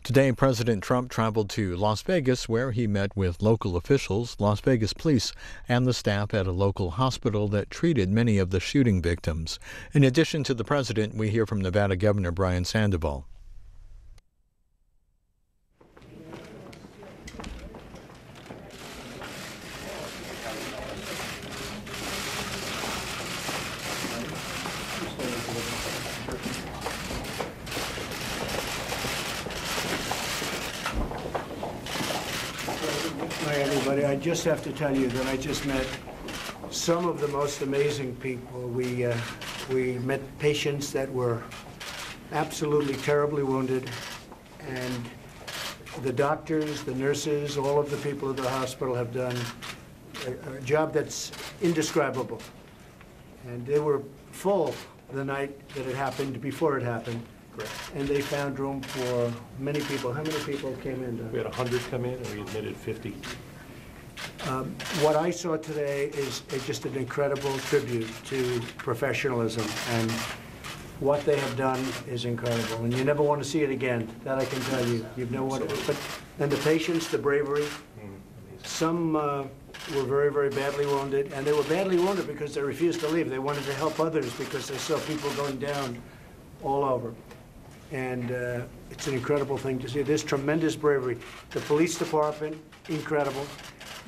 Today, President Trump traveled to Las Vegas, where he met with local officials, Las Vegas police, and the staff at a local hospital that treated many of the shooting victims. In addition to the president, we hear from Nevada Governor Brian Sandoval. Hi, everybody. I just have to tell you that I just met some of the most amazing people. We met patients that were absolutely terribly wounded, and the doctors, the nurses, all of the people at the hospital have done a job that's indescribable. And they were full the night that it happened, before it happened. Correct. And they found room for many people. How many people came in? We had 100 come in, and we admitted 50. What I saw today is just an incredible tribute to professionalism, and what they have done is incredible. And you never want to see it again. That I can tell you. You never want to. But and the patience, the bravery. Some were very, very badly wounded, and they were badly wounded because they refused to leave. They wanted to help others because they saw people going down all over. And it's an incredible thing to see. There's tremendous bravery. The police department, incredible.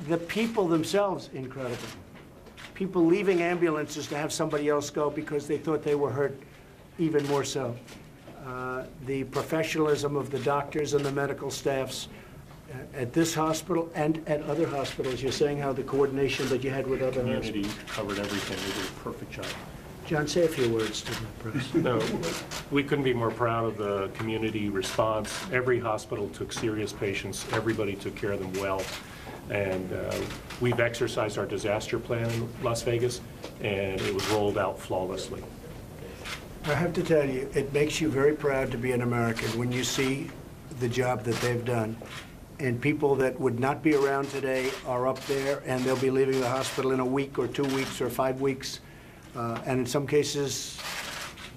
The people themselves, incredible. People leaving ambulances to have somebody else go because they thought they were hurt, even more so. The professionalism of the doctors and the medical staffs at this hospital and at other hospitals. You're saying how the coordination that you had with other hospitals. Community covered everything. They did a perfect job. John, say a few words to the press. No, we couldn't be more proud of the community response. Every hospital took serious patients. Everybody took care of them well. And we've exercised our disaster plan in Las Vegas, and it was rolled out flawlessly. I have to tell you, it makes you very proud to be an American when you see the job that they've done. And people that would not be around today are up there, and they'll be leaving the hospital in a week or 2 weeks or 5 weeks. And in some cases,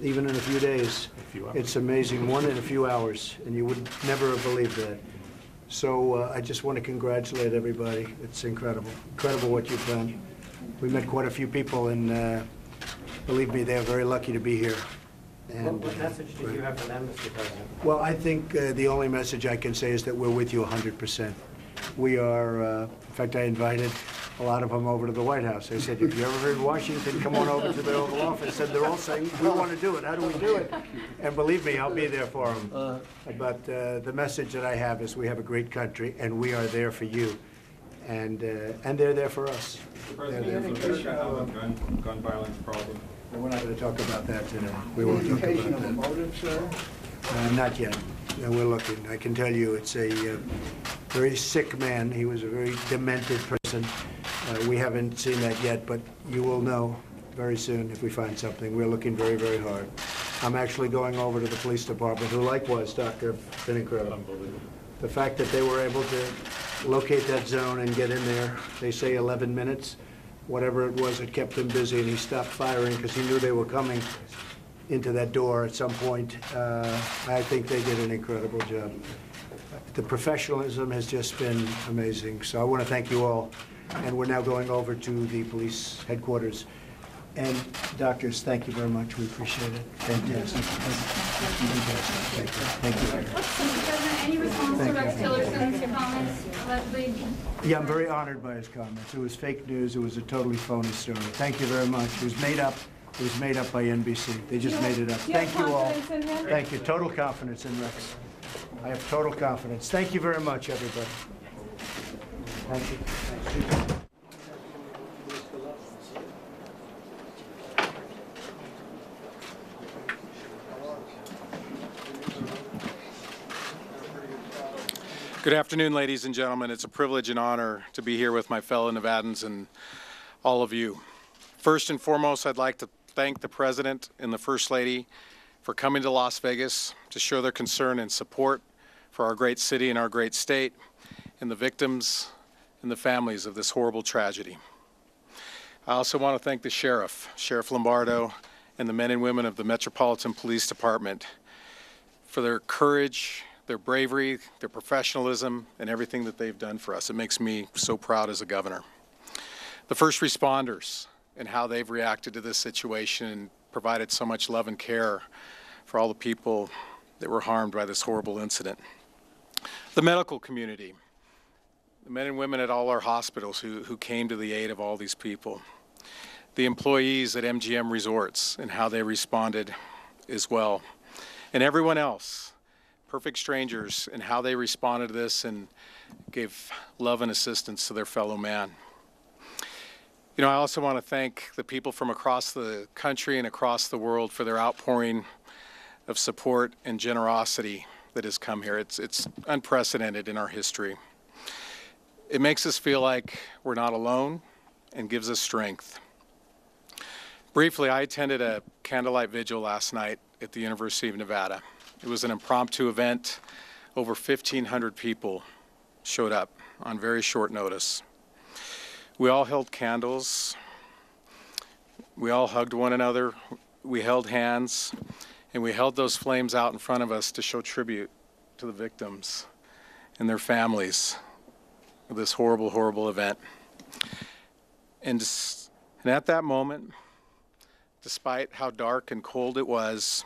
even in a few days. It's amazing. One in a few hours, and you would never have believed that. So I just want to congratulate everybody. It's incredible. Incredible what you've done. We met quite a few people, and believe me, they're very lucky to be here. And, what message did you have for them, Mr. President? Well, I think the only message I can say is that we're with you 100%. We are, in fact, I invited a lot of them over to the White House. I said, if you're ever in Washington, come on over to the Oval Office. And they're all saying, we want to do it. How do we do it? And believe me, I'll be there for them. But the message that I have is we have a great country, and we are there for you. And they're there for us. Mr. President, does America have a gun violence problem? We're not going to talk about that today. We won't talk about that. Motive, sir? Not yet. No, we're looking. I can tell you it's a very sick man. He was a very demented person. We haven't seen that yet, but you will know very soon if we find something. We're looking very, very hard. I'm actually going over to the police department, who likewise, Doctor, have been incredible. Unbelievable. The fact that they were able to locate that zone and get in there, they say 11 minutes, whatever it was, it kept them busy, and he stopped firing because he knew they were coming into that door at some point. I think they did an incredible job. The professionalism has just been amazing. So I want to thank you all. And we're now going over to the police headquarters. And doctors, thank you very much. We appreciate it. Fantastic. Fantastic. Thank you. Mr. President, any response to Rex Tillerson's comments allegedly? Yeah, I'm very honored by his comments. It was fake news. It was a totally phony story. Thank you very much. It was made up. It was made up by NBC. They just made it up. Thank you all. Thank you. Total confidence in Rex. I have total confidence. Thank you very much, everybody. Thank you. Good afternoon, ladies and gentlemen. It's a privilege and honor to be here with my fellow Nevadans and all of you. First and foremost, I'd like to thank the President and the First Lady for coming to Las Vegas to show their concern and support for our great city and our great state and the victims and the families of this horrible tragedy. I also want to thank the Sheriff Lombardo, and the men and women of the Metropolitan Police Department for their courage, their bravery, their professionalism, and everything that they've done for us. It makes me so proud as a governor. The first responders and how they've reacted to this situation and provided so much love and care for all the people that were harmed by this horrible incident. The medical community, the men and women at all our hospitals who came to the aid of all these people. The employees at MGM Resorts and how they responded as well. And everyone else, perfect strangers, and how they responded to this and gave love and assistance to their fellow man. You know, I also want to thank the people from across the country and across the world for their outpouring of support and generosity that has come here. It's unprecedented in our history. It makes us feel like we're not alone and gives us strength. Briefly, I attended a candlelight vigil last night at the University of Nevada. It was an impromptu event. Over 1,500 people showed up on very short notice. We all held candles. We all hugged one another. We held hands. And we held those flames out in front of us to show tribute to the victims and their families of this horrible, horrible event. And at that moment, despite how dark and cold it was,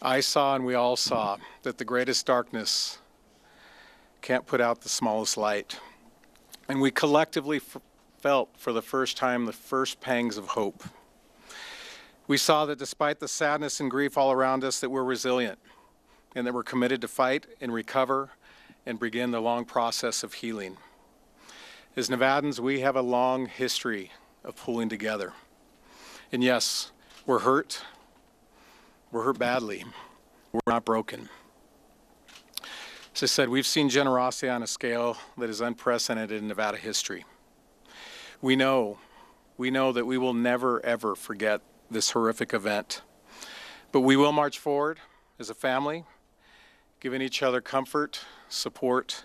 I saw and we all saw that the greatest darkness can't put out the smallest light. And we collectively felt for the first time the first pangs of hope. We saw that despite the sadness and grief all around us, that we're resilient and that we're committed to fight and recover and begin the long process of healing. As Nevadans, we have a long history of pulling together. And yes, we're hurt. We're hurt badly. We're not broken. As I said, we've seen generosity on a scale that is unprecedented in Nevada history. We know that we will never, ever forget this horrific event. But we will march forward as a family, giving each other comfort, support,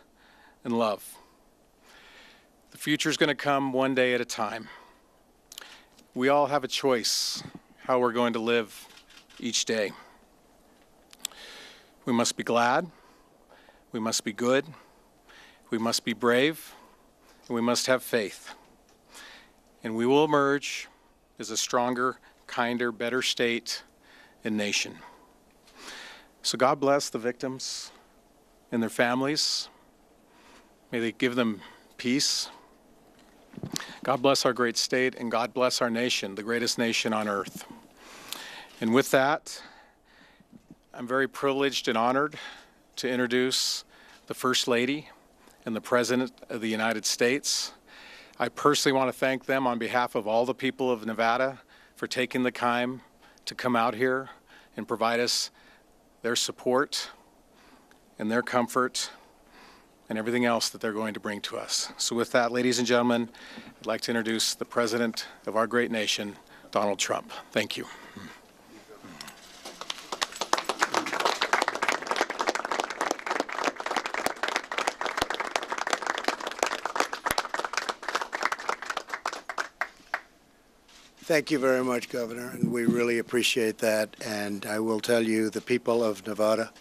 and love. The future is going to come one day at a time. We all have a choice how we're going to live each day. We must be glad, we must be good, we must be brave, and we must have faith. And we will emerge as a stronger, kinder, better state and nation. So God bless the victims and their families. May they give them peace. God bless our great state, and God bless our nation, the greatest nation on earth. And with that, I'm very privileged and honored to introduce the First Lady and the President of the United States. I personally want to thank them on behalf of all the people of Nevada for taking the time to come out here and provide us their support and their comfort and everything else that they're going to bring to us. So with that, ladies and gentlemen, I'd like to introduce the President of our great nation, Donald Trump. Thank you. Thank you very much, Governor, and we really appreciate that. And I will tell you, the people of Nevada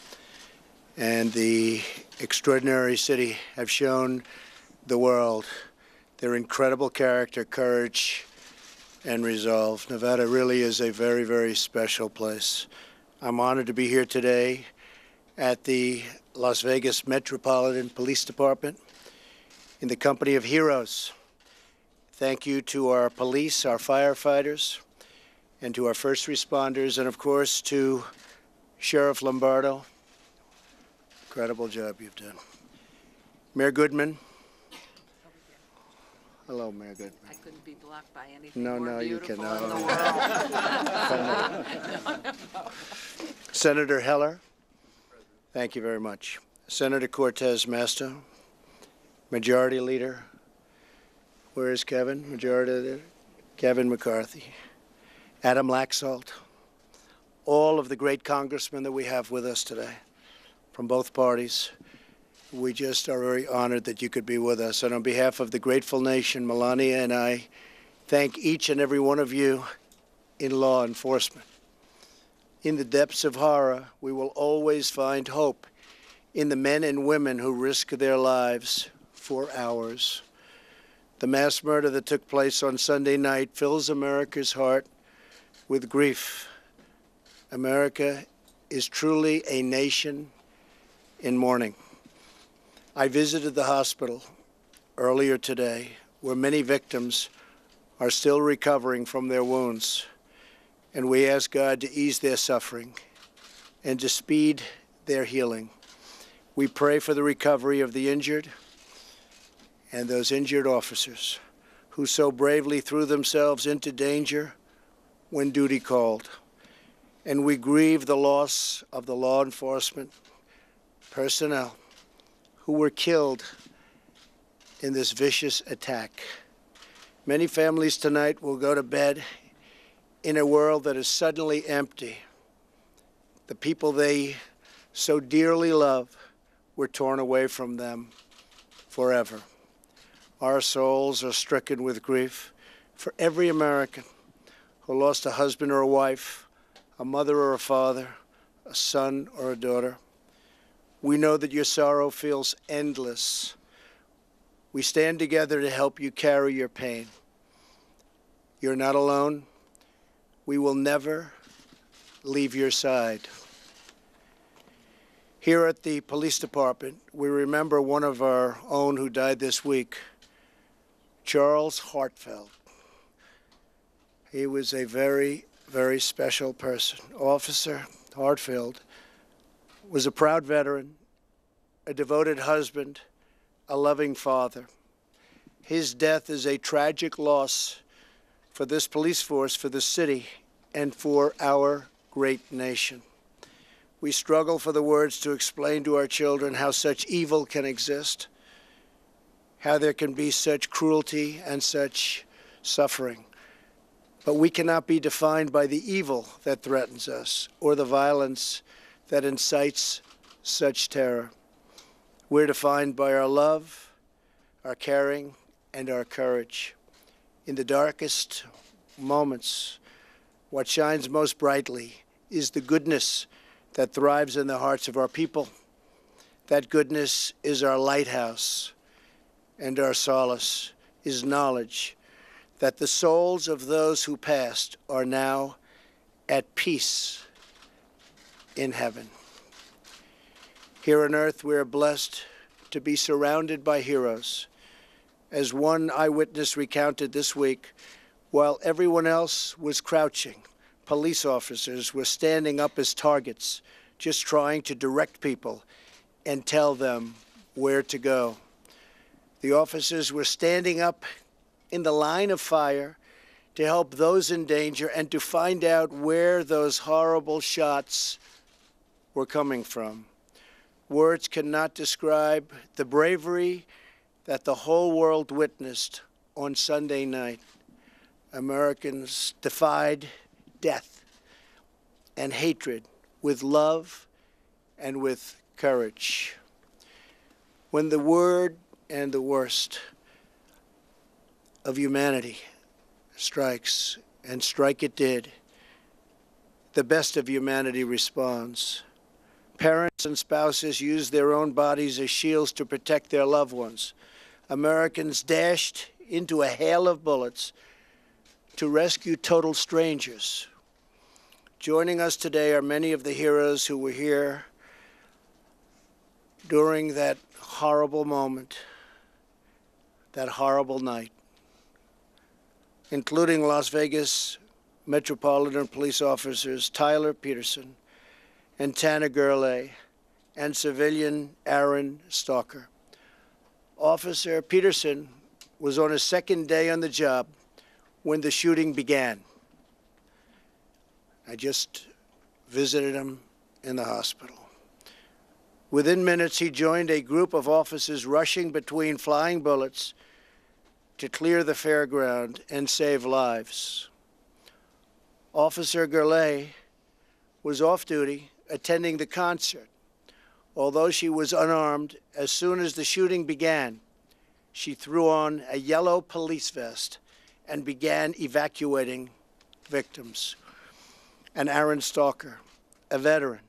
and the extraordinary city have shown the world their incredible character, courage, and resolve. Nevada really is a very, very special place. I'm honored to be here today at the Las Vegas Metropolitan Police Department in the company of heroes. Thank you to our police, our firefighters, and to our first responders, and of course to Sheriff Lombardo. Incredible job you've done. Mayor Goodman. Hello, Mayor Goodman. I couldn't be blocked by anything No, more no, you beautiful cannot. in the world. Senator Heller. Thank you very much. Senator Cortez Masto. Majority Leader. Where is Kevin? Majority Leader. Kevin McCarthy. Adam Laxalt. All of the great congressmen that we have with us today from both parties. We just are very honored that you could be with us. And on behalf of the grateful nation, Melania and I thank each and every one of you in law enforcement. In the depths of horror, we will always find hope in the men and women who risk their lives for ours. The mass murder that took place on Sunday night fills America's heart with grief. America is truly a nation in mourning. I visited the hospital earlier today, where many victims are still recovering from their wounds, and we ask God to ease their suffering and to speed their healing. We pray for the recovery of the injured and those injured officers who so bravely threw themselves into danger when duty called. And we grieve the loss of the law enforcement personnel who were killed in this vicious attack. Many families tonight will go to bed in a world that is suddenly empty. The people they so dearly love were torn away from them forever. Our souls are stricken with grief for every American who lost a husband or a wife, a mother or a father, a son or a daughter. We know that your sorrow feels endless. We stand together to help you carry your pain. You're not alone. We will never leave your side. Here at the police department, we remember one of our own who died this week, Charles Hartfeld. He was a very, very special person. Officer Hartfeld was a proud veteran, a devoted husband, a loving father. His death is a tragic loss for this police force, for the city, and for our great nation. We struggle for the words to explain to our children how such evil can exist, how there can be such cruelty and such suffering. But we cannot be defined by the evil that threatens us or the violence that incites such terror. We're defined by our love, our caring, and our courage. In the darkest moments, what shines most brightly is the goodness that thrives in the hearts of our people. That goodness is our lighthouse, and our solace is knowledge that the souls of those who passed are now at peace in heaven. Here on earth, we are blessed to be surrounded by heroes. As one eyewitness recounted this week, while everyone else was crouching, police officers were standing up as targets, just trying to direct people and tell them where to go. The officers were standing up in the line of fire to help those in danger and to find out where those horrible shots were coming from. Words cannot describe the bravery that the whole world witnessed on Sunday night. Americans defied death and hatred with love and with courage. When the word and the worst of humanity strikes, and strike it did, the best of humanity responds. Parents and spouses use their own bodies as shields to protect their loved ones. Americans dashed into a hail of bullets to rescue total strangers. Joining us today are many of the heroes who were here during that horrible moment, that horrible night, including Las Vegas Metropolitan Police Officers Tyler Peterson and Tana Gurley, and civilian Aaron Stalker. Officer Peterson was on his second day on the job when the shooting began. I just visited him in the hospital. Within minutes, he joined a group of officers rushing between flying bullets to clear the fairground and save lives. Officer Gurley was off duty attending the concert. Although she was unarmed, as soon as the shooting began, she threw on a yellow police vest and began evacuating victims. And Aaron Stalker, a veteran,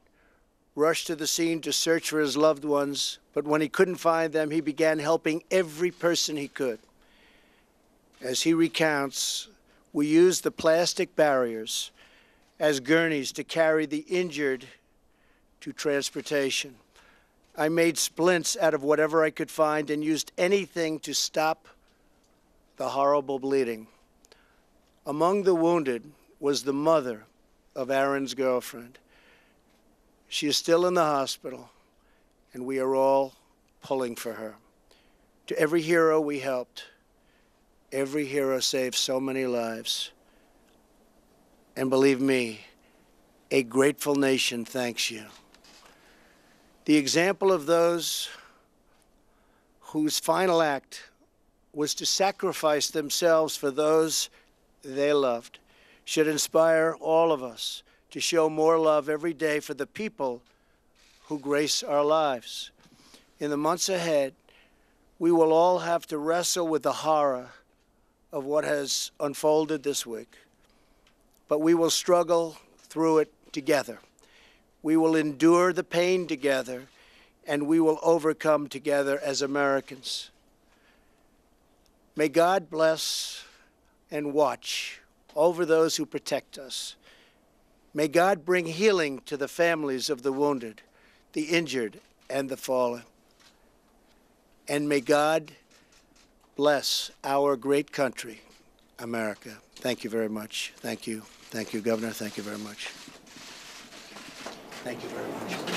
rushed to the scene to search for his loved ones, but when he couldn't find them, he began helping every person he could. As he recounts, we used the plastic barriers as gurneys to carry the injured to transportation. I made splints out of whatever I could find and used anything to stop the horrible bleeding. Among the wounded was the mother of Aaron's girlfriend. She is still in the hospital, and we are all pulling for her. To every hero we helped, every hero saved so many lives. And believe me, a grateful nation thanks you. The example of those whose final act was to sacrifice themselves for those they loved should inspire all of us to show more love every day for the people who grace our lives. In the months ahead, we will all have to wrestle with the horror of what has unfolded this week. But we will struggle through it together. We will endure the pain together, and we will overcome together as Americans. May God bless and watch over those who protect us. May God bring healing to the families of the wounded, the injured, and the fallen. And may God bless our great country, America. Thank you very much. Thank you. Thank you, Governor. Thank you very much. Thank you very much.